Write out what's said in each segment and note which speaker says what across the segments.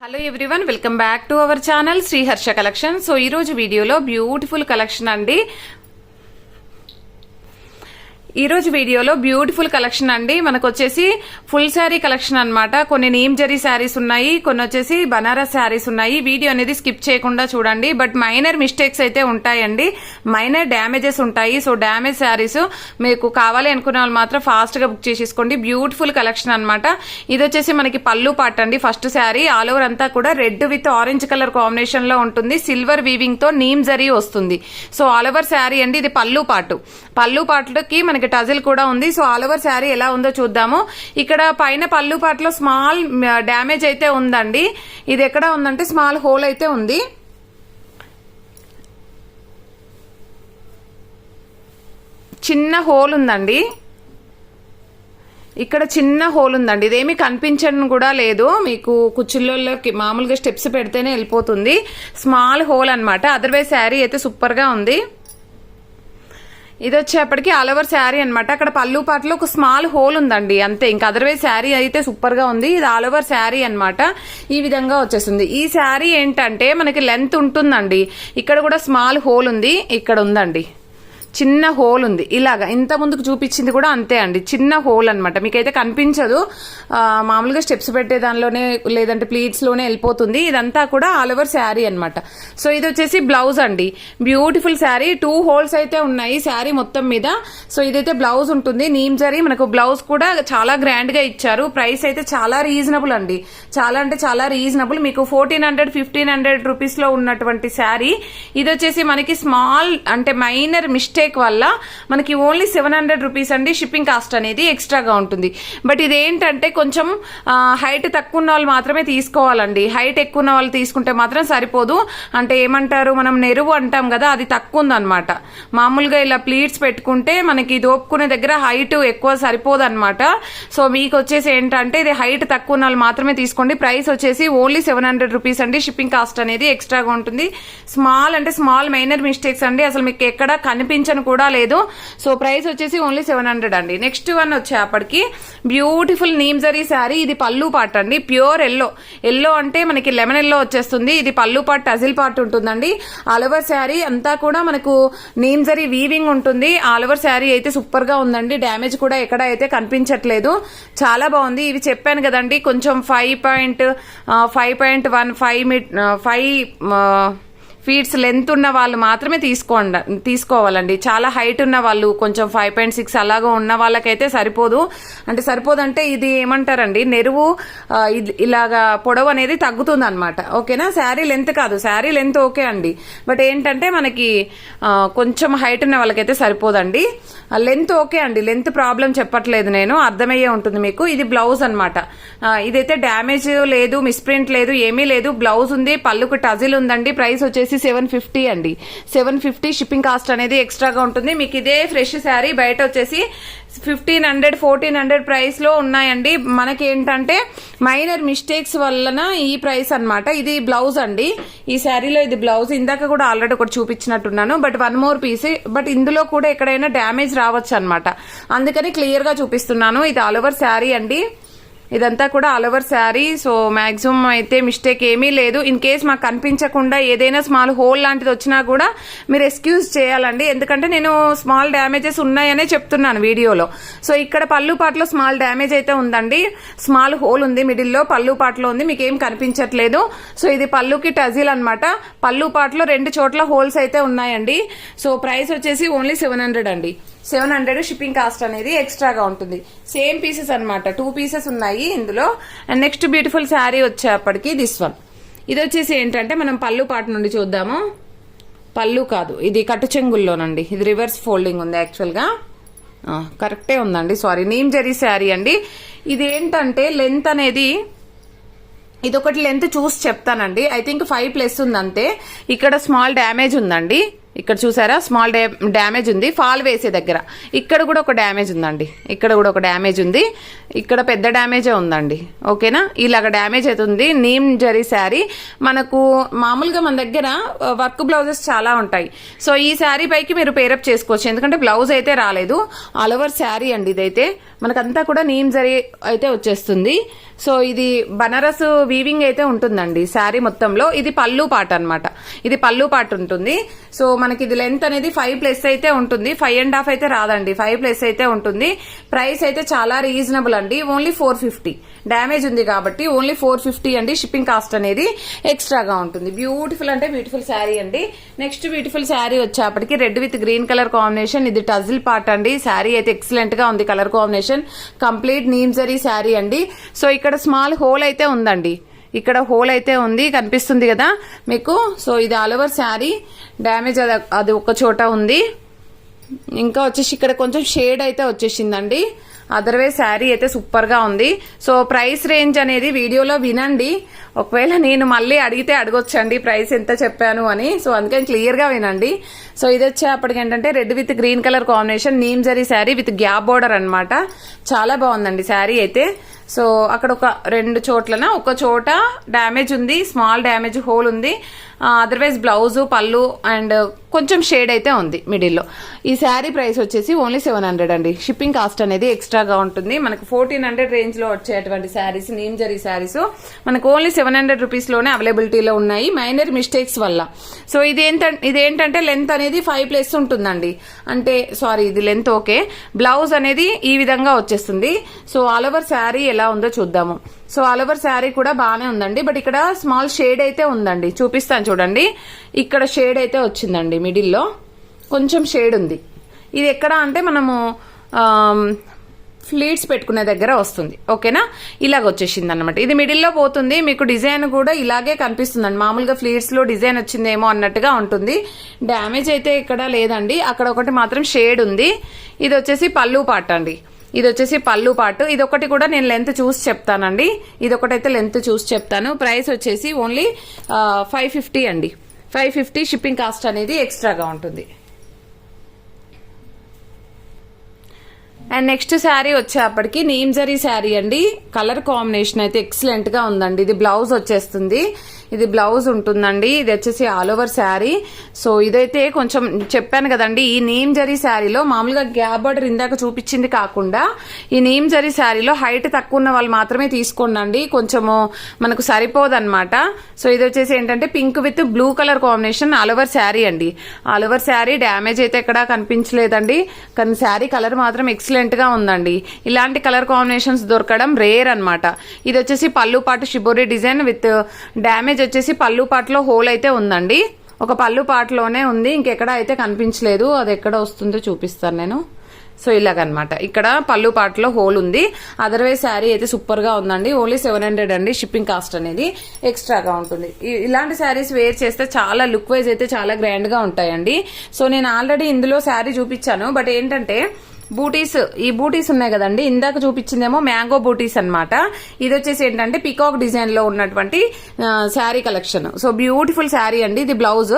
Speaker 1: Hello everyone, welcome back to our channel Shri Harsha collection. So ఈ రోజు వీడియోలో బ్యూటిఫుల్ కలెక్షన్ అండి. ఈ రోజు వీడియోలో బ్యూటిఫుల్ కలెక్షన్ అండి. మనకు వచ్చేసి ఫుల్ శారీ కలెక్షన్ అన్నమాట. కొన్ని నీమ్ జరీ శారీస్ ఉన్నాయి, కొన్ని వచ్చేసి బనారస్ శారీస్ ఉన్నాయి. వీడియో అనేది స్కిప్ చేయకుండా చూడండి. బట్ మైనర్ మిస్టేక్స్ అయితే ఉంటాయండి, మైనర్ డ్యామేజెస్ ఉంటాయి. సో డ్యామేజ్ శారీస్ మీకు కావాలి అనుకునే వాళ్ళు మాత్రం ఫాస్ట్ గా బుక్ చేసేసుకోండి. బ్యూటిఫుల్ కలెక్షన్ అన్నమాట. ఇది వచ్చేసి మనకి పళ్ళు పార్ట్ అండి. ఫస్ట్ శారీ ఆల్ ఓవర్ అంతా కూడా red with orange colour combination లో ఉంటుంది. సిల్వర్ వీవింగ్ తో నీమ్ జరీ వస్తుంది. సో ఆల్ ఓవర్ శారీ అండి. ఇది పళ్ళు పార్ట్. పళ్ళు పార్ట్కి మనకి టజిల్ కూడా ఉంది. సో ఆల్ ఓవర్ శారీ ఎలా ఉందో చూద్దాము. ఇక్కడ పైన పళ్ళు పార్ట్ లో స్మాల్ డ్యామేజ్ అయితే ఉందండి. ఇది ఎక్కడ ఉందంటే స్మాల్ హోల్ అయితే ఉంది. చిన్న హోల్ ఉందండి, ఇక్కడ చిన్న హోల్ ఉందండి. ఇదేమి కనిపించడం కూడా లేదు మీకు. కుచ్చుల్లోకి మామూలుగా స్టెప్స్ పెడితేనే వెళ్ళిపోతుంది. స్మాల్ హోల్ అన్నమాట. అదర్వైజ్ శారీ అయితే సూపర్ గా ఉంది. ఇది వచ్చేప్పటికి ఆల్ ఓవర్ శారీ అనమాట. అక్కడ పళ్ళు పాటలో ఒక స్మాల్ హోల్ ఉందండి, అంతే. ఇంకా అదర్వైజ్ శారీ అయితే సూపర్ గా ఉంది. ఇది ఆల్ ఓవర్ శారీ అనమాట. ఈ విధంగా వచ్చేస్తుంది. ఈ శారీ ఏంటంటే మనకి లెంత్ ఉంటుందండి. ఇక్కడ కూడా స్మాల్ హోల్ ఉంది, ఇక్కడ ఉందండి చిన్న హోల్ ఉంది. ఇలాగా ఇంత ముందుకు చూపించింది కూడా అంతే అండి, చిన్న హోల్ అనమాట. మీకైతే కనిపించదు, మామూలుగా స్టెప్స్ పెట్టే దానిలోనే లేదంటే ప్లీట్స్ లోనే వెళ్ళిపోతుంది. ఇదంతా కూడా ఆల్ ఓవర్ శారీ అనమాట. సో ఇది వచ్చేసి బ్లౌజ్ అండి. బ్యూటిఫుల్ శారీ. 2 హోల్స్ అయితే ఉన్నాయి శారీ మొత్తం మీద. సో ఇదైతే బ్లౌజ్ ఉంటుంది. నీమ్ జరీ మనకు బ్లౌజ్ కూడా చాలా గ్రాండ్ గా ఇచ్చారు. ప్రైస్ అయితే చాలా రీజనబుల్ అండి, చాలా అంటే చాలా రీజనబుల్. మీకు 1400-1500 రూపీస్ లో ఉన్నటువంటి శారీ ఇది వచ్చేసి మనకి స్మాల్ అంటే మైనర్ మిస్టేక్ వల్ల మనకి ఓన్లీ 700 రూపీస్ అండి. షిప్పింగ్ కాస్ట్ అనేది ఎక్స్ట్రాగా ఉంటుంది. బట్ ఇదేంటంటే కొంచెం హైట్ తక్కువ ఉన్న వాళ్ళు మాత్రమే తీసుకోవాలండి. హైట్ ఎక్కువ ఉన్న వాళ్ళు తీసుకుంటే మాత్రం సరిపోదు. అంటే ఏమంటారు, మనం నెరువు అంటాం కదా, అది తక్కువ ఉందన్నమాట. మామూలుగా ఇలా ప్లీట్స్ పెట్టుకుంటే మనకి దోపుకునే దగ్గర హైట్ ఎక్కువ సరిపోదు అనమాట. సో మీకు వచ్చేసి ఏంటంటే ఇది హైట్ తక్కువ ఉన్న వాళ్ళు మాత్రమే తీసుకోండి. ప్రైస్ వచ్చేసి ఓన్లీ 700 రూపీస్ అండి. షిప్పింగ్ కాస్ట్ అనేది ఎక్స్ట్రాగా ఉంటుంది. స్మాల్ అంటే స్మాల్ మైనర్ మిస్టేక్స్ అండి, అసలు మీకు ఎక్కడ కనిపించను కూడా లేదు. సో ప్రైస్ వచ్చేసి ఓన్లీ 700 అండి. నెక్స్ట్ వన్ వచ్చేప్పటికి బ్యూటిఫుల్ నీమ్ జరీ శారీ. ఇది పళ్ళు పార్ట్ అండి. Pure yellow. ఎల్లో అంటే మనకి లెమన్ ఎల్లో వచ్చేస్తుంది. ఇది పళ్ళు పార్ట్, టజిల్ పార్ట్ ఉంటుందండి. ఆల్ ఓవర్ శారీ అంతా కూడా మనకు నీమ్ జరీ వీవింగ్ ఉంటుంది. ఆల్ ఓవర్ శారీ అయితే సూపర్ గా ఉందండి. డ్యామేజ్ కూడా ఎక్కడ అయితే కనిపించట్లేదు. చాలా బాగుంది. ఇవి చెప్పాను కదండి, కొంచెం 5.15 ఫీట్స్ లెంత్ ఉన్న వాళ్ళు మాత్రమే తీసుకోవాలండి. చాలా హైట్ ఉన్న వాళ్ళు కొంచెం 5.6 అలాగా ఉన్న వాళ్ళకైతే సరిపోదు. అంటే సరిపోదంటే ఇది ఏమంటారండి, నెరువు ఇలాగా పొడవు అనేది తగ్గుతుంది అనమాట. ఓకేనా, శారీ లెంత్ కాదు, శారీ లెంత్ ఓకే అండి. బట్ ఏంటంటే మనకి కొంచెం హైట్ ఉన్న వాళ్ళకైతే సరిపోదండి. లెంత్ ఓకే అండి, లెంత్ ప్రాబ్లం చెప్పట్లేదు నేను, అర్థమయ్యే ఉంటుంది మీకు. ఇది బ్లౌజ్ అనమాట. ఇదైతే డ్యామేజ్ లేదు, మిస్ప్రింట్ లేదు, ఏమీ లేదు. బ్లౌజ్ ఉంది, పళ్ళుకు టజిల్ ఉందండి. ప్రైస్ వచ్చేసి 750 అండి. 750 షిప్పింగ్ కాస్ట్ అనేది ఎక్స్ట్రాగా ఉంటుంది. మీకు ఇదే ఫ్రెష్ శారీ బయట వచ్చేసి 1500-1400 ప్రైస్ లో ఉన్నాయండి. మనకేంటంటే మైనర్ మిస్టేక్స్ వలన ఈ ప్రైస్ అనమాట. ఇది బ్లౌజ్ అండి. ఈ శారీలో ఇది బ్లౌజ్. ఇందాక కూడా ఆల్రెడీ ఒకటి చూపించినట్టున్నాను, బట్ 1 మోర్ పీస్. బట్ ఇందులో కూడా ఎక్కడైనా డ్యామేజ్ రావచ్చు అనమాట, అందుకని క్లియర్ గా చూపిస్తున్నాను. ఇది ఆల్ ఓవర్ శారీ అండి. ఇదంతా కూడా all over sari. So maximum అయితే మిస్టేక్ ఏమీ లేదు. ఇన్ కేస్ మాకు కనిపించకుండా ఏదైనా స్మాల్ హోల్ లాంటిది వచ్చినా కూడా మీరు ఎక్స్క్యూజ్ చేయాలండి, ఎందుకంటే నేను స్మాల్ డ్యామేజెస్ ఉన్నాయనే చెప్తున్నాను వీడియోలో. సో ఇక్కడ పళ్ళు పాటలో స్మాల్ డ్యామేజ్ అయితే ఉందండి. స్మాల్ హోల్ ఉంది మిడిల్లో, పళ్ళు పాటలో ఉంది, మీకు ఏం కనిపించట్లేదు. సో ఇది పళ్ళుకి టజిల్ అనమాట. పళ్ళు పాటలో 2 చోట్ల హోల్స్ అయితే ఉన్నాయండి. సో ప్రైస్ వచ్చేసి ఓన్లీ 700 అండి. 700 షిప్పింగ్ కాస్ట్ అనేది ఎక్స్ట్రాగా ఉంటుంది. సేమ్ పీసెస్ అనమాట, 2 పీసెస్ ఉన్నాయి ఇందులో. అండ్ నెక్స్ట్ బ్యూటిఫుల్ శారీ వచ్చేప్పటికి దిస్ వన్. ఇది వచ్చేసి ఏంటంటే మనం పళ్ళు పాట నుండి చూద్దాము. పళ్ళు కాదు, ఇది కట్టు చెంగుల్లోనండి. ఇది రివర్స్ ఫోల్డింగ్ ఉంది యాక్చువల్గా, కరెక్టే ఉందండి, సారీ. నీమ్ జరీ శారీ అండి. ఇది ఏంటంటే లెంత్ అనేది, ఇదొకటి లెంత్ చూసి చెప్తానండి. ఐ థింక్ 5+ ఉంది అంతే. ఇక్కడ స్మాల్ డ్యామేజ్ ఉందండి. ఇక్కడ చూసారా స్మాల్ డ్యామేజ్ ఉంది ఫాల్ వేసే దగ్గర. ఇక్కడ కూడా ఒక డ్యామేజ్ ఉందండి, ఇక్కడ కూడా ఒక డ్యామేజ్ ఉంది, ఇక్కడ పెద్ద డ్యామేజే ఉందండి. ఓకేనా, ఇలాగ డ్యామేజ్ అవుతుంది. నీమ్ జరీ శారీ మనకు మామూలుగా మన దగ్గర వర్క్ బ్లౌజెస్ చాలా ఉంటాయి. సో ఈ శారీ పైకి మీరు పేరప్ చేసుకోవచ్చు, ఎందుకంటే బ్లౌజ్ అయితే రాలేదు. ఆల్ ఓవర్ శారీ అండి ఇదైతే, మనకంతా కూడా నీమ్ జరీ అయితే వచ్చేస్తుంది. సో ఇది బనారస్ వీవింగ్ అయితే ఉంటుందండి శారీ మొత్తంలో. ఇది పళ్ళు పాట అన్నమాట, ఇది పళ్ళు పాట ఉంటుంది. సో మనకి ఇది లెంత్ అనేది 5+ అయితే ఉంటుంది, 5.5 అయితే రాదండి, 5+ అయితే ఉంటుంది. ప్రైస్ అయితే చాలా రీజనబుల్ అండి, ఓన్లీ 450. డ్యామేజ్ ఉంది కాబట్టి ఓన్లీ 450 అండి. షిప్పింగ్ కాస్ట్ అనేది ఎక్స్ట్రాగా ఉంటుంది. బ్యూటిఫుల్ అంటే బ్యూటిఫుల్ శారీ అండి. నెక్స్ట్ బ్యూటిఫుల్ శారీ వచ్చేప్పటికి red with green colour combination. ఇది టజిల్ పార్ట్ అండి. శారీ అయితే ఎక్సలెంట్ గా ఉంది, colour combination complete neem zari sari అండి. సో ఇక్కడ స్మాల్ హోల్ అయితే ఉందండి, ఇక్కడ హోల్ అయితే ఉంది, కనిపిస్తుంది కదా మీకు. సో ఇది ఆల్ ఓవర్ శారీ. డ్యామేజ్ అది ఒక చోట ఉంది. ఇంకా వచ్చేసి ఇక్కడ కొంచెం షేడ్ అయితే వచ్చేసిందండి. అదర్వైజ్ శారీ అయితే సూపర్ గా ఉంది. సో ప్రైస్ రేంజ్ అనేది వీడియోలో వినండి, ఒకవేళ నేను మళ్ళీ అడిగితే అడగొచ్చండి ప్రైస్ ఎంత చెప్పాను అని. సో అందుకని క్లియర్ గా వినండి. సో ఇది వచ్చేప్పటికి ఏంటంటే red with green colour combination neem zari sari with gap border అన్నమాట. చాలా బాగుందండి శారీ అయితే. సో అక్కడ ఒక 2 చోట్లన ఒక చోట డ్యామేజ్ ఉంది, స్మాల్ డ్యామేజ్ హోల్ ఉంది. అదర్వైజ్ బ్లౌజ్ పళ్ళు అండ్ కొంచెం షేడ్ అయితే ఉంది మిడిల్లో. ఈ శారీ ప్రైస్ వచ్చేసి ఓన్లీ 700 అండి. షిప్పింగ్ కాస్ట్ అనేది ఎక్స్ట్రాగా ఉంటుంది. మనకు 1400 రేంజ్ లో వచ్చేటువంటి శారీస్ నీమ్ జరీ శారీస్ మనకు ఓన్లీ 700 రూపీస్ లోనే అవైలబిలిటీలో ఉన్నాయి, మైనర్ మిస్టేక్స్ వల్ల. సో ఇదేంటంటే లెంత్ అనేది 5+ ఉంటుందండి, అంటే సారీ ఇది లెంత్ ఓకే. బ్లౌజ్ అనేది ఈ విధంగా వచ్చేస్తుంది. సో ఆల్ ఓవర్ శారీ ఎలా ఉందో చూద్దాము. సో ఆల్ ఓవర్ శారీ కూడా బాగానే ఉందండి, బట్ ఇక్కడ స్మాల్ షేడ్ అయితే ఉందండి, చూపిస్తాను చూడండి. ఇక్కడ షేడ్ అయితే వచ్చిందండి, మిడిల్లో కొంచెం షేడ్ ఉంది. ఇది ఎక్కడ అంటే మనము ఫ్లీట్స్ పెట్టుకునే దగ్గర వస్తుంది. ఓకేనా, ఇలాగ వచ్చేసింది అనమాట. ఇది మిడిల్లో పోతుంది, మీకు డిజైన్ కూడా ఇలాగే కనిపిస్తుందండి. మామూలుగా ఫ్లీట్స్ లో డిజైన్ వచ్చిందేమో అన్నట్టుగా ఉంటుంది. డ్యామేజ్ అయితే ఇక్కడ లేదండి, అక్కడ ఒకటి మాత్రం షేడ్ ఉంది. ఇది వచ్చేసి పళ్ళు పాట అండి, ఇది వచ్చేసి పళ్ళు పాటు. ఇదొకటి కూడా నేను లెంత్ చూసి చెప్తానండి, ఇదొకటైతే లెంత్ చూసి చెప్తాను. ప్రైస్ వచ్చేసి ఓన్లీ 550 అండి. 550 షిప్పింగ్ కాస్ట్ అనేది ఎక్స్ట్రాగా ఉంటుంది. అండ్ నెక్స్ట్ శారీ వచ్చేప్పటికి నీమ్ జరీ శారీ అండి. కలర్ కాంబినేషన్ అయితే ఎక్సలెంట్ గా ఉందండి. ఇది బ్లౌజ్ వచ్చేస్తుంది, ఇది బ్లౌజ్ ఉంటుందండి. ఇది వచ్చేసి ఆల్ ఓవర్ శారీ. సో ఇదైతే కొంచెం చెప్పాను కదండి, ఈ నీమ్ జరీ శారీలో మామూలుగా గ్యాప్ బార్డర్ ఇందాక చూపించింది కాకుండా ఈ నీమ్ జరీ శారీలో హైట్ తక్కువ ఉన్న వాళ్ళు మాత్రమే తీసుకోండి, కొంచెము మనకు సరిపోదన్నమాట. సో ఇది వచ్చేసి ఏంటంటే pink with blue colour combination all over sari అండి. ఆల్ ఓవర్ శారీ డ్యామేజ్ అయితే ఎక్కడా కనిపించలేదండి, కానీ శారీ కలర్ మాత్రం ఎక్సలెంట్ గా ఉందండి. ఇలాంటి కలర్ కాంబినేషన్స్ దొరకడం రేర్ అన్నమాట. ఇది వచ్చేసి పళ్ళు పాటు షిబోరి డిజైన్ విత్ డ్యామేజ్ వచ్చేసి పళ్ళు పాటలో హోల్ అయితే ఉందండి, ఒక పళ్ళు పాటలోనే ఉంది, ఇంకెక్కడ అయితే కనిపించలేదు. అది ఎక్కడ వస్తుందో చూపిస్తాను నేను. సో ఇలాగనమాట, ఇక్కడ పళ్ళు పాటలో హోల్ ఉంది. అదర్వైజ్ శారీ అయితే సూపర్ గా ఉందండి. ఓన్లీ 700 అండి. షిప్పింగ్ కాస్ట్ అనేది ఎక్స్ట్రాగా ఉంటుంది. ఇలాంటి శారీస్ వేర్ చేస్తే చాలా లుక్ వైజ్ అయితే చాలా గ్రాండ్ గా ఉంటాయండి. సో నేను ఆల్రెడీ ఇందులో శారీ చూపించాను, బట్ ఏంటంటే బూటీస్, ఈ బూటీస్ ఉన్నాయి కదండి, ఇందాక చూపించిందేమో మ్యాంగో బూటీస్ అన్నమాట. ఇది వచ్చేసి ఏంటంటే పికాక్ డిజైన్ లో ఉన్నటువంటి sari collection. So beautiful sari అండి. ఇది blouse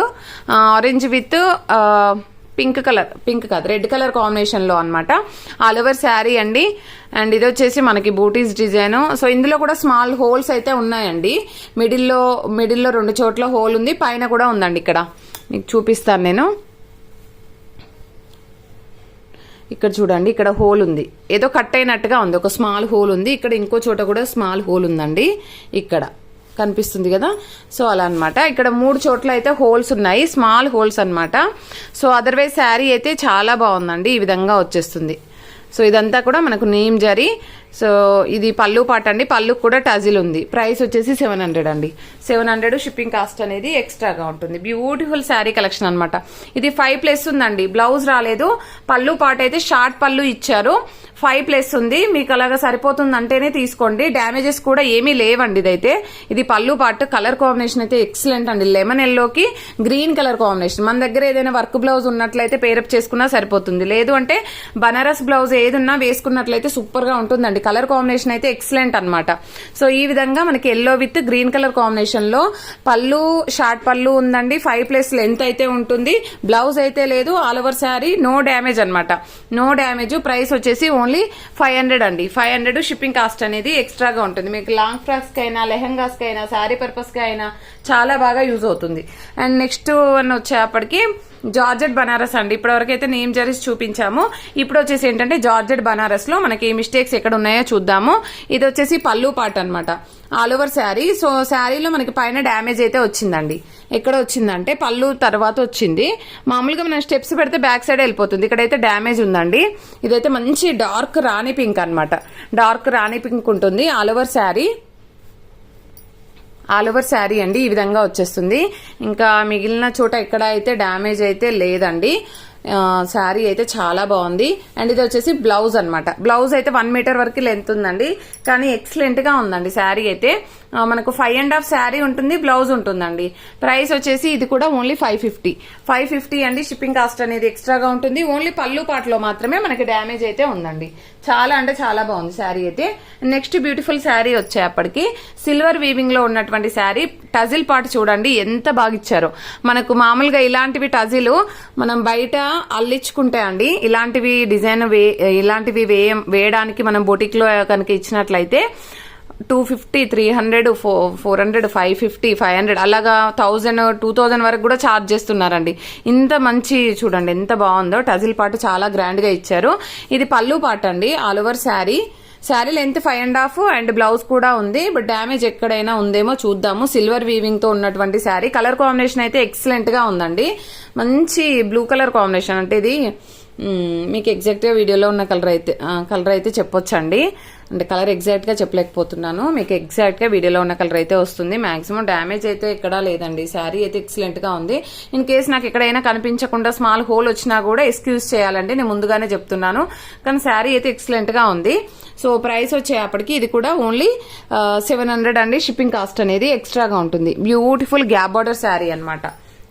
Speaker 1: orange with pink colour, pink కాదు రెడ్ కలర్ కాంబినేషన్ లో అన్నమాట. ఆల్ ఓవర్ శారీ అండి. అండ్ ఇది వచ్చేసి మనకి బూటీస్ డిజైన్. సో ఇందులో కూడా స్మాల్ హోల్స్ అయితే ఉన్నాయండి. మిడిల్లో 2 చోట్ల హోల్ ఉంది, పైన కూడా ఉందండి. ఇక్కడ మీకు చూపిస్తాను నేను. ఇక్కడ చూడండి, ఇక్కడ హోల్ ఉంది, ఏదో కట్ అయినట్టుగా ఉంది, ఒక స్మాల్ హోల్ ఉంది. ఇక్కడ ఇంకో చోట కూడా స్మాల్ హోల్ ఉందండి, ఇక్కడ కనిపిస్తుంది కదా. సో అలా అన్నమాట. ఇక్కడ 3 చోట్ల అయితే హోల్స్ ఉన్నాయి, స్మాల్ హోల్స్ అన్నమాట. సో అదర్వైజ్ శారీ అయితే చాలా బాగుందండి, ఈ విధంగా వచ్చేస్తుంది. సో ఇదంతా కూడా మనకు నీమ్ జరీ. సో ఇది పళ్ళు పాట అండి, పళ్ళు కూడా టజిల్ ఉంది. ప్రైస్ వచ్చేసి 700 అండి. 700 షిప్పింగ్ కాస్ట్ అనేది ఎక్స్ట్రాగా ఉంటుంది. బ్యూటిఫుల్ శారీ కలెక్షన్ అనమాట. ఇది 5+ ఉందండి, బ్లౌజ్ రాలేదు. పళ్ళు పాట అయితే షార్ట్ పళ్ళు ఇచ్చారు, 5+ ఉంది. మీకు అలాగా సరిపోతుంది అంటేనే తీసుకోండి, డ్యామేజెస్ కూడా ఏమీ లేవండి. ఇదైతే ఇది పళ్ళు పాటు. కలర్ కాంబినేషన్ అయితే ఎక్సలెంట్ అండి, లెమన్ ఎల్లోకి గ్రీన్ కలర్ కాంబినేషన్. మన దగ్గర ఏదైనా వర్క్ బ్లౌజ్ ఉన్నట్లయితే పేరప్ చేసుకున్నా సరిపోతుంది, లేదు అంటే బనారస్ బ్లౌజ్ ఏదున్నా వేసుకున్నట్లయితే సూపర్ గా ఉంటుందండి. కలర్ కాంబినేషన్ అయితే ఎక్సలెంట్ అన్నమాట. సో ఈ విధంగా మనకి yellow with green colour combination లో పళ్ళు, షార్ట్ పళ్ళు ఉందండి. 5+ లెంత్ అయితే ఉంటుంది. బ్లౌజ్ అయితే లేదు. All over sari no damage అన్నమాట, నో డ్యామేజ్. ప్రైస్ వచ్చేసి ఓన్లీ 500 అండి. 500 షిప్పింగ్ కాస్ట్ అనేది ఎక్స్ట్రాగా ఉంటుంది. మీకు లాంగ్ ఫ్రాక్స్ కైనా, లెహంగాస్ కైనా, శారీ పర్పస్ కి అయినా చాలా బాగా యూజ్ అవుతుంది. అండ్ నెక్స్ట్ వన్ వచ్చేప్పటికి జార్జెట్ బనారస్ అండి. ఇప్పటివరకు అయితే నేమ్ జరీస్ చూపించాము. ఇప్పుడు వచ్చేసి ఏంటంటే జార్జెట్ బనారస్ లో మనకి మిస్టేక్స్ ఎక్కడ ఉన్నాయో చూద్దాము. ఇది వచ్చేసి పళ్ళు పార్ట్ అన్నమాట, ఆల్ ఓవర్ శారీ. సో శారీలో మనకి పైన డ్యామేజ్ అయితే వచ్చిందండి. ఎక్కడ వచ్చిందంటే పళ్ళు తర్వాత వచ్చింది. మామూలుగా మనం స్టెప్స్ పెడితే బ్యాక్ సైడ్ వెళ్ళిపోతుంది, ఇక్కడైతే డ్యామేజ్ ఉందండి. ఇదైతే మంచి డార్క్ రాణి పింక్ అన్నమాట, డార్క్ రాణి పింక్ ఉంటుంది all over sari. All over sari అండి ఈ విధంగా వచ్చేస్తుంది. ఇంకా మిగిలిన చోట ఎక్కడ అయితే డ్యామేజ్ అయితే లేదండి. శారీ అయితే చాలా బాగుంది. అండ్ ఇది వచ్చేసి బ్లౌజ్ అన్నమాట. బ్లౌజ్ అయితే 1 మీటర్ వరకు లెంత్ ఉందండి, కానీ ఎక్సలెంట్ గా ఉందండి శారీ అయితే. మనకు 5.5 శారీ ఉంటుంది, బ్లౌజ్ ఉంటుందండి. ప్రైస్ వచ్చేసి ఇది కూడా ఓన్లీ 550 అండి. షిప్పింగ్ కాస్ట్ అనేది ఎక్స్ట్రాగా ఉంటుంది. ఓన్లీ పళ్ళు పాటలో మాత్రమే మనకి డ్యామేజ్ అయితే ఉందండి. చాలా అంటే చాలా బాగుంది శారీ అయితే. నెక్స్ట్ బ్యూటిఫుల్ శారీ వచ్చేప్పటికి సిల్వర్ వీవింగ్ లో ఉన్నటువంటి శారీ. టజిల్ పార్ట్ చూడండి ఎంత బాగా ఇచ్చారో. మనకు మామూలుగా ఇలాంటివి టజిల్ మనం బయట అల్లించుకుంటే అండి, ఇలాంటివి డిజైన్ ఇలాంటివి వేయడానికి మనం బొటిక్ లో కనుక ఇచ్చినట్లయితే 250, 300, 400, 550, 500 అలాగా 1000, 2000 వరకు కూడా ఛార్జ్ చేస్తున్నారండి. ఇంత మంచి చూడండి ఎంత బాగుందో. టజిల్ పార్ట్ చాలా గ్రాండ్ గా ఇచ్చారు. ఇది పళ్ళు పార్ట్ అండి all over sari. Sari length 5.5 and blouse కూడా ఉంది. బట్ డ్యామేజ్ ఎక్కడైనా ఉందేమో చూద్దాము. సిల్వర్ వీవింగ్ తో ఉన్నటువంటి శారీ. కలర్ కాంబినేషన్ అయితే ఎక్సలెంట్ గా ఉందండి. మంచి బ్లూ కలర్ కాంబినేషన్. అంటే ఇది మీకు ఎగ్జాక్ట్ గా వీడియోలో ఉన్న కలర్ అయితే చెప్పొచ్చండి. అంటే కలర్ ఎగ్జాక్ట్ గా చెప్పలేకపోతున్నాను. మీకు ఎగ్జాక్ట్ గా వీడియోలో ఉన్న కలర్ అయితే వస్తుంది. మాక్సిమం డ్యామేజ్ అయితే ఎక్కడా లేదండి. శారీ అయితే ఎక్సలెంట్ గా ఉంది. ఇన్ కేసు నాకు ఎక్కడైనా కనిపించకుండా స్మాల్ హోల్ వచ్చినా కూడా ఎక్స్క్యూజ్ చేయాలండి, నేను ముందుగానే చెప్తున్నాను. కానీ శారీ అయితే ఎక్సలెంట్ గా ఉంది. సో ప్రైస్ వచ్చేప్పటికి ఇది కూడా ఓన్లీ 700 అండి. షిప్పింగ్ కాస్ట్ అనేది ఎక్స్ట్రాగా ఉంటుంది. బ్యూటిఫుల్ గ్యాప్ బార్డర్ శారీ అన్నమాట,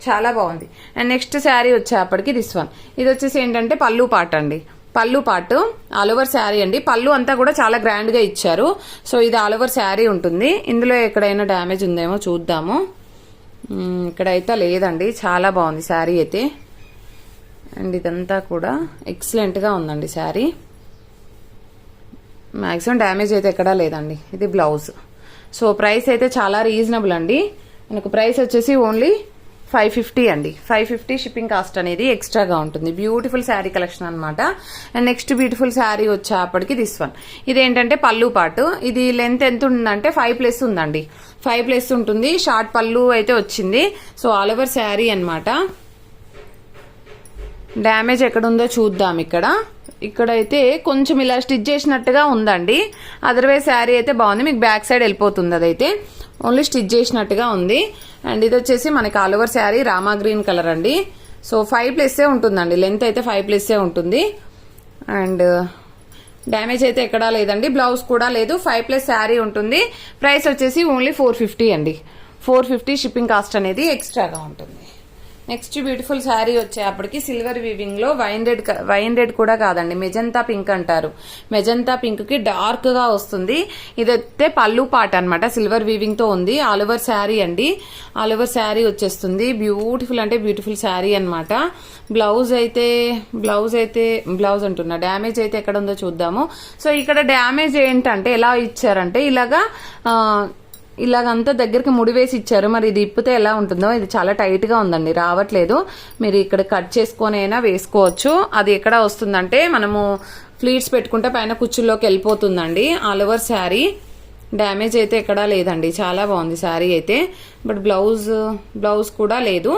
Speaker 1: చాలా బాగుంది. అండ్ నెక్స్ట్ శారీ వచ్చేప్పటికి దిస్ వన్. ఇది వచ్చేసి ఏంటంటే పళ్ళు పార్ట్ అండి. పళ్ళు పార్ట్ ఆల్ ఓవర్ శారీ అండి. పళ్ళు అంతా కూడా చాలా గ్రాండ్ గా ఇచ్చారు. సో ఇది ఆల్ ఓవర్ శారీ ఉంటుంది. ఇందులో ఎక్కడైనా డ్యామేజ్ ఉందేమో చూద్దాము. ఇక్కడైతే లేదండి. చాలా బాగుంది శారీ అయితే. అండ్ ఇదంతా కూడా ఎక్సలెంట్ గా ఉందండి శారీ. మాక్సిమం డ్యామేజ్ అయితే ఎక్కడా లేదండి. ఇది బ్లౌజ్. సో ప్రైస్ అయితే చాలా రీజనబుల్ అండి. మనకు ప్రైస్ వచ్చేసి ఓన్లీ 550 అండి. 550 షిప్పింగ్ కాస్ట్ అనేది ఎక్స్ట్రాగా ఉంటుంది. బ్యూటిఫుల్ శారీ కలెక్షన్ అనమాట. అండ్ నెక్స్ట్ బ్యూటిఫుల్ శారీ వచ్చేప్పటికి దిస్ వన్. ఇదేంటంటే పళ్ళు పాటు. ఇది లెంత్ ఎంత ఉందంటే 5+ ఉందండి. 5+ ఉంటుంది. షార్ట్ పళ్ళు అయితే వచ్చింది. సో ఆల్ ఓవర్ శారీ అనమాట. డ్యామేజ్ ఎక్కడుందో చూద్దాం. ఇక్కడైతే కొంచెం ఇలా స్టిచ్ చేసినట్టుగా ఉందండి. అదర్వైజ్ శారీ అయితే బాగుంది. మీకు బ్యాక్ సైడ్ వెళ్ళిపోతుంది, అదైతే ఓన్లీ స్టిచ్ చేసినట్టుగా ఉంది. అండ్ ఇది వచ్చేసి మనకి all over sari Rama green colour అండి. సో 5+ ఉంటుందండి. లెంత్ అయితే 5+ ఉంటుంది. అండ్ డ్యామేజ్ అయితే ఎక్కడా లేదండి. బ్లౌజ్ కూడా లేదు. 5+ శారీ ఉంటుంది. ప్రైస్ వచ్చేసి ఓన్లీ 450 అండి. 450 షిప్పింగ్ కాస్ట్ అనేది ఎక్స్ట్రాగా ఉంటుంది. నెక్స్ట్ బ్యూటిఫుల్ శారీ వచ్చేప్పటికి సిల్వర్ వీవింగ్ లో వైన్ రెడ్ కూడా కాదండి, మెజంతా పింక్ అంటారు. మెజంతా పింక్ కి డార్క్ గా వస్తుంది. ఇదైతే పళ్ళు పాట అన్నమాట. సిల్వర్ వీవింగ్ తో ఉంది. ఆల్ ఓవర్ శారీ అండి. ఆల్ ఓవర్ శారీ వచ్చేస్తుంది. బ్యూటిఫుల్ అంటే బ్యూటిఫుల్ శారీ అన్నమాట. బ్లౌజ్ అంటున్నా, డ్యామేజ్ అయితే ఎక్కడ ఉందో చూద్దాము. సో ఇక్కడ డ్యామేజ్ ఏంటంటే ఎలా ఇచ్చారంటే ఇలాగంతా దగ్గరికి ముడివేసి ఇచ్చారు. మరి ఇది ఇప్పితే ఎలా ఉంటుందో. ఇది చాలా టైట్ గా ఉందండి, రావట్లేదు. మీరు ఇక్కడ కట్ చేసుకొని అయినా వేసుకోవచ్చు. అది ఎక్కడ వస్తుందంటే మనము ఫ్లీట్స్ పెట్టుకుంటే పైన కుచ్చుల్లోకి వెళ్ళిపోతుందండి. All over sari. డ్యామేజ్ అయితే ఎక్కడా లేదండి. చాలా బాగుంది శారీ అయితే. బట్ బ్లౌజ్ కూడా లేదు.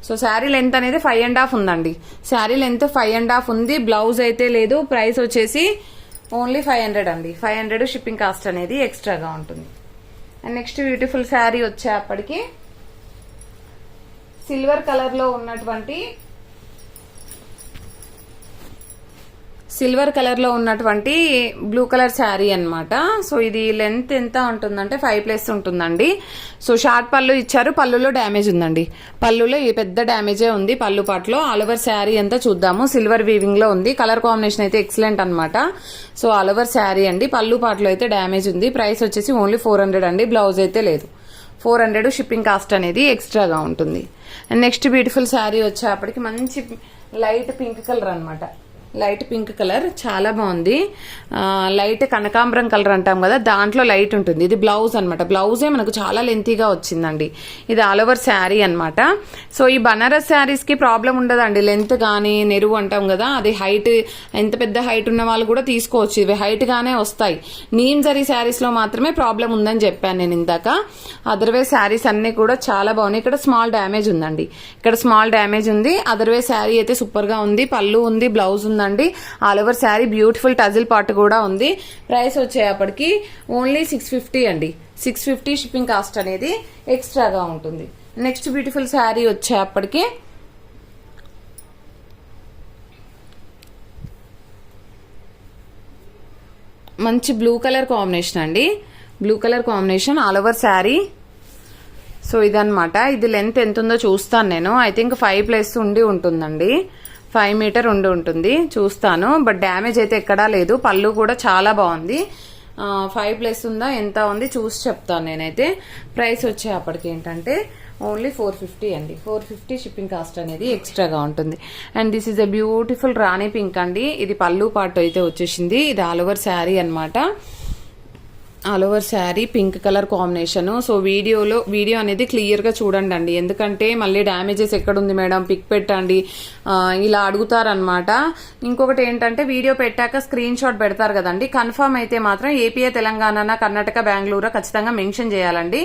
Speaker 1: సో శారీ లెంత్ అనేది 5.5 ఉందండి. శారీ లెంత్ 5.5 ఉంది. బ్లౌజ్ అయితే లేదు. ప్రైస్ వచ్చేసి ఓన్లీ 500 అండి. 500 షిప్పింగ్ కాస్ట్ అనేది ఎక్స్ట్రాగా ఉంటుంది. అండ్ నెక్స్ట్ బ్యూటిఫుల్ శారీ వచ్చేప్పటికి సిల్వర్ కలర్ లో ఉన్నటువంటి సిల్వర్ కలర్ లో ఉన్నటువంటి బ్లూ కలర్ శారీ అన్నమాట. సో ఇది లెంత్ ఎంత ఉంటుందంటే 5+ ఉంటుందండి. సో షార్ట్ పళ్ళు ఇచ్చారు, పళ్ళులో డ్యామేజ్ ఉందండి. పళ్ళులో ఈ పెద్ద డ్యామేజే ఉంది పళ్ళు పాటలో. ఆల్ ఓవర్ శారీ అంతా చూద్దాము. సిల్వర్ వీవింగ్ లో ఉంది. కలర్ కాంబినేషన్ అయితే ఎక్సలెంట్ అన్నమాట. సో ఆల్ ఓవర్ శారీ అండి. పళ్ళు పాటలో అయితే డ్యామేజ్ ఉంది. ప్రైస్ వచ్చేసి ఓన్లీ 400 అండి. బ్లౌజ్ అయితే లేదు. 400 షిప్పింగ్ కాస్ట్ అనేది ఎక్స్ట్రాగా ఉంటుంది. అండ్ నెక్స్ట్ బ్యూటిఫుల్ శారీ వచ్చేప్పటికి మంచి లైట్ పింక్ కలర్ అన్నమాట. లైట్ పింక్ కలర్ చాలా బాగుంది. లైట్ కనకాంబరం కలర్ అంటాం కదా, దాంట్లో లైట్ ఉంటుంది. ఇది బ్లౌజ్ అనమాట. బ్లౌజే మనకు చాలా లెంతీగా వచ్చిందండి. ఇది ఆల్ ఓవర్ శారీ అనమాట. సో ఈ బనారస్ శారీస్ కి ప్రాబ్లం ఉండదండి. లెంత్ కానీ నెరువు అంటాం కదా, అది హైట్ ఎంత పెద్ద హైట్ ఉన్న వాళ్ళు కూడా తీసుకోవచ్చు. ఇవి హైట్ గానే వస్తాయి. నీమ్ జరీ శారీస్ లో మాత్రమే ప్రాబ్లం ఉందని చెప్పాను నేను ఇందాక. అదర్వైజ్ శారీస్ అన్ని కూడా చాలా బాగున్నాయి. ఇక్కడ స్మాల్ డ్యామేజ్ ఉందండి. ఇక్కడ స్మాల్ డ్యామేజ్ ఉంది. అదర్వైజ్ శారీ అయితే సూపర్ గా ఉంది. పళ్ళు ఉంది, బ్లౌజ్ ఉంది. All over sari beautiful టజిల్ part కూడా ఉంది. ప్రైస్ వచ్చేప్పటికి ఓన్లీ 650 అండి. 650 షిప్పింగ్ కాస్ట్ అనేది ఎక్స్ట్రాగా ఉంటుంది. నెక్స్ట్ బ్యూటిఫుల్ శారీ వచ్చేప్పటికి మంచి బ్లూ కలర్ కాంబినేషన్ అండి. Blue colour combination all over sari. So ఇదన్నమాట. ఇది లెంత్ ఎంత ఉందో చూస్తాను నేను. ఐ థింక్ 5+ ఉండి ఉంటుందండి. 5 మీటర్ ఉంటుంది. చూస్తాను. బట్ డ్యామేజ్ అయితే ఎక్కడా లేదు. పళ్ళు కూడా చాలా బాగుంది. 5+ ఉందా ఎంత ఉంది చూసి చెప్తాను నేనైతే. ప్రైస్ వచ్చేప్పటికి ఏంటంటే ఓన్లీ 450 అండి. 450 షిప్పింగ్ కాస్ట్ అనేది ఎక్స్ట్రాగా ఉంటుంది. And this is a beautiful Rani pink అండి. ఇది పళ్ళు పాటు అయితే వచ్చేసింది. ఇది ఆల్ ఓవర్ శారీ అనమాట. All over sari pink colour combination. So video అనేది క్లియర్ గా చూడండి అండి. ఎందుకంటే మళ్ళీ డ్యామేజెస్ ఎక్కడుంది మేడం పిక్ పెట్టండి ఇలా అడుగుతారనమాట. ఇంకొకటి ఏంటంటే వీడియో పెట్టాక స్క్రీన్ షాట్ పెడతారు కదండి. కన్ఫర్మ్ అయితే మాత్రం ఏపీ, తెలంగాణ, కర్ణాటక, బెంగళూరు ఖచ్చితంగా మెన్షన్ చేయాలండి.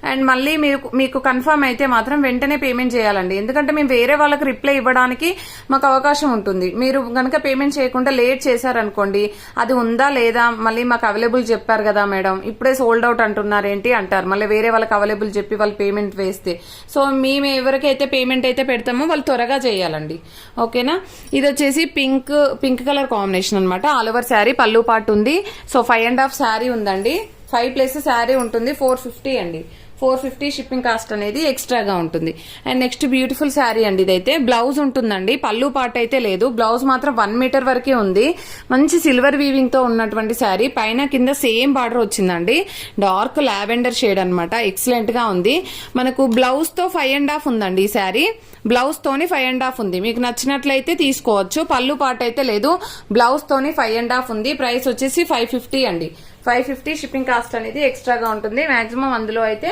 Speaker 1: అండ్ మళ్ళీ మీకు కన్ఫర్మ్ అయితే మాత్రం వెంటనే పేమెంట్ చేయాలండి. ఎందుకంటే మేము వేరే వాళ్ళకి రిప్లై ఇవ్వడానికి మాకు అవకాశం ఉంటుంది. మీరు కనుక పేమెంట్ చేయకుండా లేట్ చేశారనుకోండి, అది ఉందా లేదా మళ్ళీ మాకు అవైలబుల్ చెప్పారు కదా మేడం, ఇప్పుడే సోల్డ్ అవుట్ అంటున్నారు ఏంటి అంటారు. మళ్ళీ వేరే వాళ్ళకి అవైలబుల్ చెప్పి వాళ్ళు పేమెంట్ వేస్తే. సో మేము ఎవరికైతే పేమెంట్ అయితే పెడతామో వాళ్ళు త్వరగా చేయాలండి. ఓకేనా. ఇది వచ్చేసి పింక్ కలర్ కాంబినేషన్ అనమాట. ఆల్ ఓవర్ శారీ పళ్ళు పాటు ఉంది. సో 5.5 శారీ ఉందండి. 5+ శారీ ఉంటుంది. 450 అండి. 450 షిప్పింగ్ కాస్ట్ అనేది ఎక్స్ట్రాగా ఉంటుంది. అండ్ నెక్స్ట్ బ్యూటిఫుల్ శారీ అండి. ఇదైతే బ్లౌజ్ ఉంటుందండి. పళ్ళు పార్ట్ అయితే లేదు. బ్లౌజ్ మాత్రం 1 మీటర్ వరకే ఉంది. మంచి సిల్వర్ వీవింగ్ తో ఉన్నటువంటి శారీ. పైన కింద సేమ్ బార్డర్ వచ్చిందండి. డార్క్ లావెండర్ షేడ్ అనమాట. ఎక్సలెంట్ గా ఉంది. మనకు బ్లౌజ్ తో 5.5 ఉందండి ఈ శారీ. బ్లౌజ్ తోని 5.5 ఉంది. మీకు నచ్చినట్లయితే తీసుకోవచ్చు. పళ్ళు పార్ట్ అయితే లేదు. బ్లౌజ్ తోని 5.5 ఉంది. ప్రైస్ వచ్చేసి 550 అండి. 550 షిప్పింగ్ కాస్ట్ అనేది ఎక్స్ట్రాగా ఉంటుంది. మాక్సిమం అందులో అయితే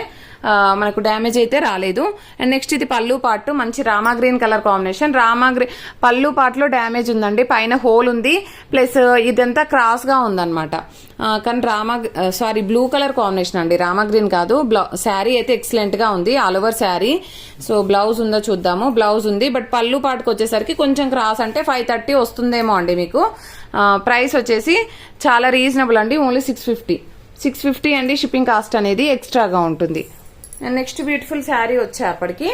Speaker 1: మనకు డ్యామేజ్ అయితే రాలేదు. అండ్ నెక్స్ట్ ఇది పళ్ళు పార్ట్. మంచి రామా గ్రీన్ కలర్ కాంబినేషన్. పళ్ళు పార్ట్ లో డ్యామేజ్ ఉందండి. పైన హోల్ ఉంది. ప్లస్ ఇదంతా క్రాస్ గా ఉందన్నమాట. కానీ బ్లూ కలర్ కాంబినేషన్ అండి. రామా గ్రీన్ కాదు. శారీ అయితే ఎక్సలెంట్ గా ఉంది. All over sari. So blouse ఉందో చూద్దాము. బ్లౌజ్ ఉంది. బట్ పళ్ళు పార్ట్కి వచ్చేసరికి కొంచెం క్రాస్ అంటే 530 వస్తుందేమో అండి మీకు. ప్రైస్ వచ్చేసి చాలా రీజనబుల్ అండి. ఓన్లీ 650 అండి. షిప్పింగ్ కాస్ట్ అనేది ఎక్స్ట్రాగా ఉంటుంది. అండ్ నెక్స్ట్ బ్యూటిఫుల్ శారీ వచ్చేప్పటికి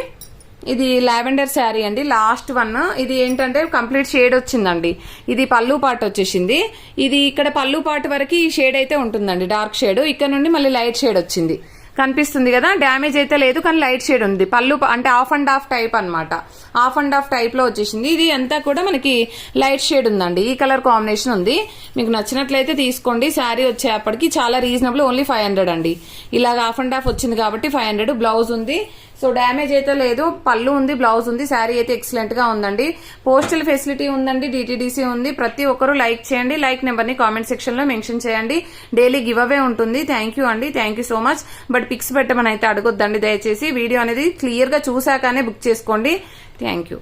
Speaker 1: ఇది లావెండర్ శారీ అండి. Last one. ఇది ఏంటంటే కంప్లీట్ షేడ్ వచ్చిందండి. ఇది పళ్ళు పార్ట్ వచ్చేసింది. ఇది ఇక్కడ పళ్ళు పార్ట్ వరకు ఈ షేడ్ అయితే ఉంటుందండి. Dark shade. ఇక్కడ నుండి మళ్ళీ లైట్ షేడ్ వచ్చింది. కనిపిస్తుంది కదా. డ్యామేజ్ అయితే లేదు కానీ లైట్ షేడ్ ఉంది. పళ్ళు అంటే ఆఫ్ అండ్ ఆఫ్ టైప్ అనమాట. ఆఫ్ అండ్ ఆఫ్ టైప్ లో వచ్చేసింది. ఇది అంతా కూడా మనకి లైట్ షేడ్ ఉందండి. ఈ కలర్ కాంబినేషన్ ఉంది. మీకు నచ్చినట్లయితే తీసుకోండి. శారీ వచ్చేప్పటికి చాలా రీజనబుల్. ఓన్లీ 500 అండి. ఇలాగ ఆఫ్ అండ్ ఆఫ్ వచ్చింది కాబట్టి 500. బ్లౌజ్ ఉంది. సో డ్యామేజ్ అయితే లేదు. పళ్ళు ఉంది, బ్లౌజ్ ఉంది. శారీ అయితే ఎక్సలెంట్ గా ఉందండి. పోస్టల్ ఫెసిలిటీ ఉందండి. డిటిడిసి ఉంది. ప్రతి ఒక్కరు లైక్ చేయండి. లైక్ నెంబర్ ని కామెంట్ సెక్షన్ లో మెన్షన్ చేయండి. డైలీ గివ్ అవే ఉంటుంది. థ్యాంక్ యూ అండి. Thank you so much. But pics పెట్టమని అయితే అడగొద్దండి దయచేసి. వీడియో అనేది క్లియర్ గా చూసాకనే బుక్ చేసుకోండి. Thank you.